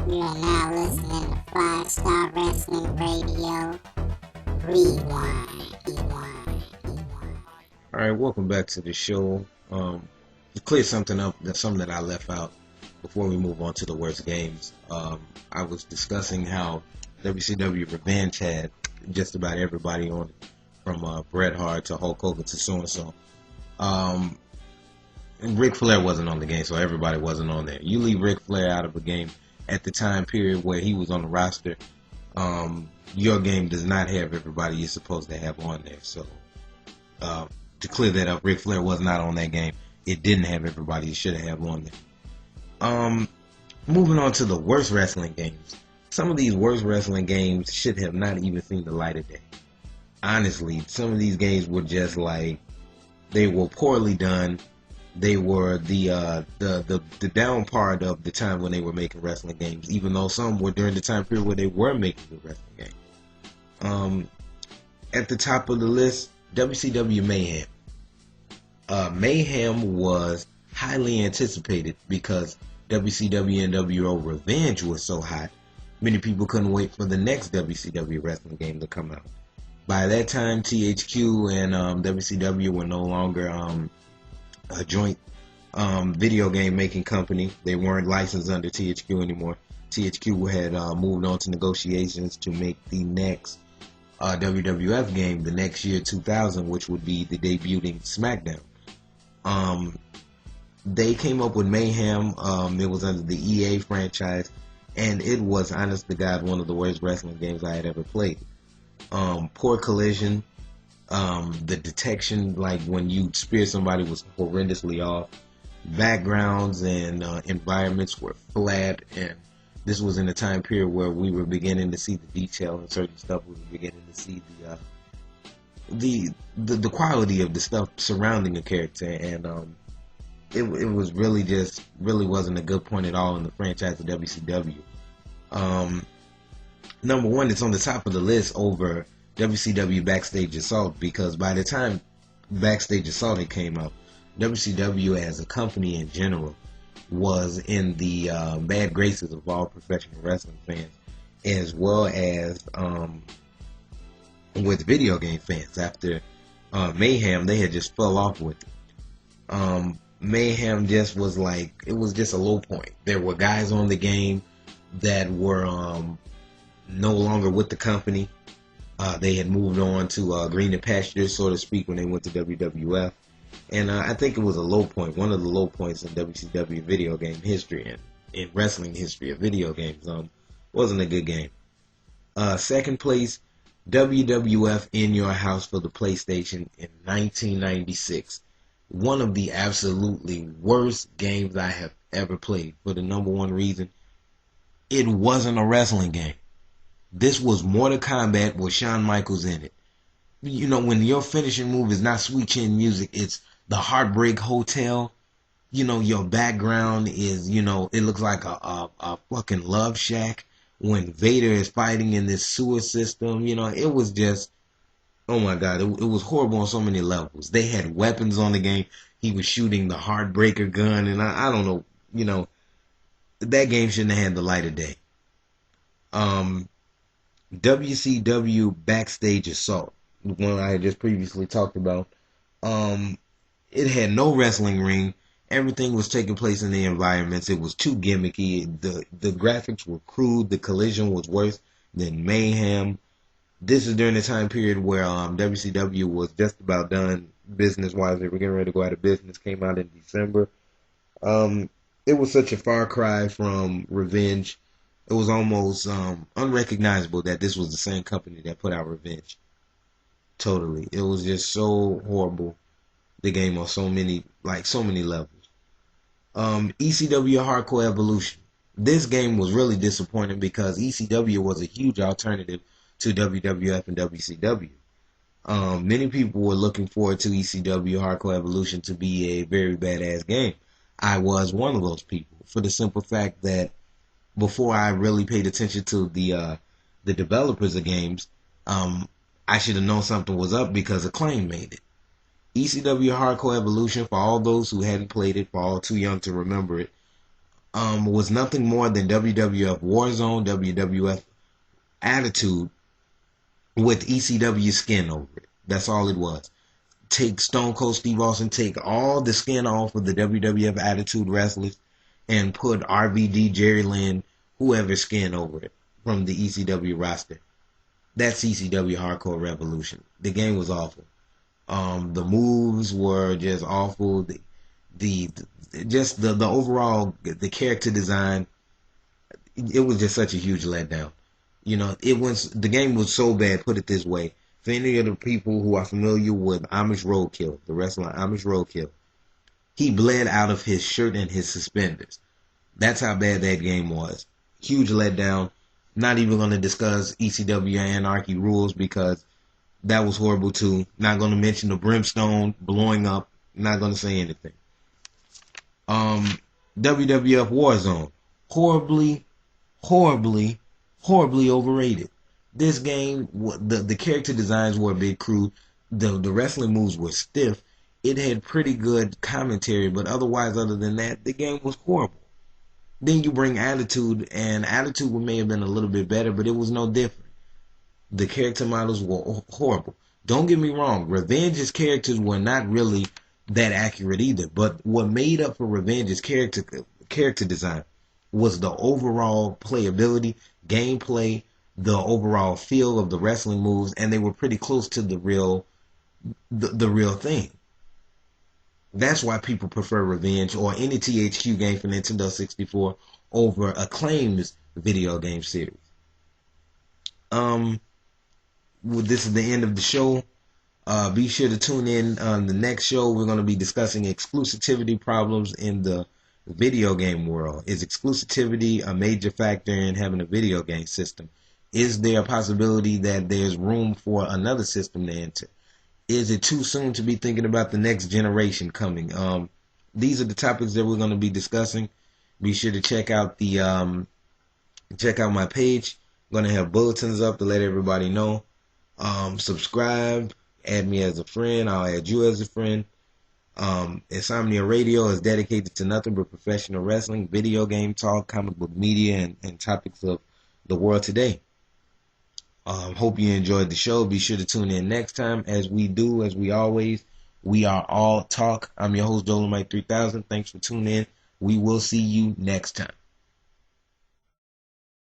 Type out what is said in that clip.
You are now listening to 5-Star Wrestling Radio Rewind. Alright, welcome back to the show. To clear something up, there's something that I left out before we move on to the worst games. I was discussing how WCW Revenge had just about everybody on it, from Bret Hart to Hulk Hogan to so-and-so. And Ric Flair wasn't on the game, so everybody wasn't on there. You leave Ric Flair out of a game at the time period where he was on the roster, your game does not have everybody you're supposed to have on there. So, to clear that up, Ric Flair was not on that game. It didn't have everybody you should have on there. Moving on to the worst wrestling games. Some of these worst wrestling games should have not even seen the light of day. Honestly, some of these games were just like, they were poorly done. They were the down part of the time when they were making wrestling games, even though some were during the time period where they were making the wrestling games. At the top of the list, WCW Mayhem. Mayhem was highly anticipated because WCW NWO Revenge was so hot. Many people couldn't wait for the next WCW wrestling game to come out. By that time, THQ and WCW were no longer a joint video game making company. They weren't licensed under THQ anymore. THQ had moved on to negotiations to make the next WWF game the next year, 2000, which would be the debuting SmackDown. They came up with Mayhem. It was under the EA franchise, and it was, honest to God, one of the worst wrestling games I had ever played. Poor collision. The detection, like when you spear somebody, was horrendously off. Backgrounds and environments were flat, and this was in a time period where we were beginning to see the detail and certain stuff. We were beginning to see the quality of the stuff surrounding the character, and it was really wasn't a good point at all in the franchise of WCW. Number one, it's on the top of the list over WCW Backstage Assault, because by the time Backstage Assault had came out, WCW as a company in general was in the bad graces of all professional wrestling fans, as well as with video game fans. After Mayhem, they had just fell off with it. Mayhem just was like, it was just a low point. There were guys on the game that were no longer with the company. They had moved on to greener pastures, so to speak, when they went to WWF. And I think it was a low point, one of the low points in WCW video game history and in wrestling history of video games. Wasn't a good game. Second place, WWF In Your House for the PlayStation in 1996. One of the absolutely worst games I have ever played, for the number one reason, it wasn't a wrestling game. This was Mortal Kombat with Shawn Michaels in it. You know, when your finishing move is not Sweet Chin Music, it's the Heartbreak Hotel. You know, your background is, you know, it looks like a fucking Love Shack when Vader is fighting in this sewer system. You know, it was just, oh my God, it was horrible on so many levels. They had weapons on the game. He was shooting the Heartbreaker gun, and I don't know, you know, that game shouldn't have had the light of day. WCW Backstage Assault, the one I had just previously talked about. It had no wrestling ring. Everything was taking place in the environments. It was too gimmicky. The graphics were crude. The collision was worse than Mayhem. This is during the time period where WCW was just about done business-wise. They were getting ready to go out of business. Came out in December. It was such a far cry from Revenge. It was almost unrecognizable that this was the same company that put out Revenge. Totally. It was just so horrible, the game, on so many levels. ECW Hardcore Evolution. This game was really disappointing because ECW was a huge alternative to WWF and WCW. Many people were looking forward to ECW Hardcore Evolution to be a very badass game. I was one of those people, for the simple fact that before I really paid attention to the developers of games, I should have known something was up because Acclaim made it. ECW Hardcore Evolution, for all those who hadn't played it, for all too young to remember it, was nothing more than WWF Warzone, WWF Attitude with ECW skin over it. That's all it was. Take Stone Cold Steve Austin, take all the skin off of the WWF Attitude wrestlers, and put RVD, Jerry Lynn, whoever skin over it from the ECW roster. That's ECW Hardcore Revolution. The game was awful. The moves were just awful. The overall, the character design, it was just such a huge letdown. You know, the game was so bad, put it this way. For any of the people who are familiar with Amish Roadkill, the wrestler Amish Roadkill, he bled out of his shirt and his suspenders. That's how bad that game was. Huge letdown. Not even going to discuss ECW Anarchy rules because that was horrible too. Not going to mention the brimstone blowing up. Not going to say anything. WWF Warzone. Horribly overrated. This game, the character designs were a bit crude. The wrestling moves were stiff. It had pretty good commentary, but otherwise, other than that, the game was horrible. Then you bring Attitude, and Attitude may have been a little bit better, but it was no different. The character models were horrible. Don't get me wrong, Revenge's characters were not really that accurate either, but what made up for Revenge's character design was the overall playability, gameplay, the overall feel of the wrestling moves, and they were pretty close to the real thing. That's why people prefer Revenge or any THQ game for Nintendo 64 over Acclaim's video game series. This is the end of the show. Be sure to tune in on the next show. We're going to be discussing exclusivity problems in the video game world. Is exclusivity a major factor in having a video game system? Is there a possibility that there's room for another system to enter? Is it too soon to be thinking about the next generation coming? These are the topics that we're going to be discussing. Be sure to check out my page. I'm going to have bulletins up to let everybody know. Subscribe, add me as a friend. I'll add you as a friend. Nsomnia Radio is dedicated to nothing but professional wrestling, video game talk, comic book media, and topics of the world today. Hope you enjoyed the show. Be sure to tune in next time. As we always, we are all talk. I'm your host, Dolomite 3000. Thanks for tuning in. We will see you next time.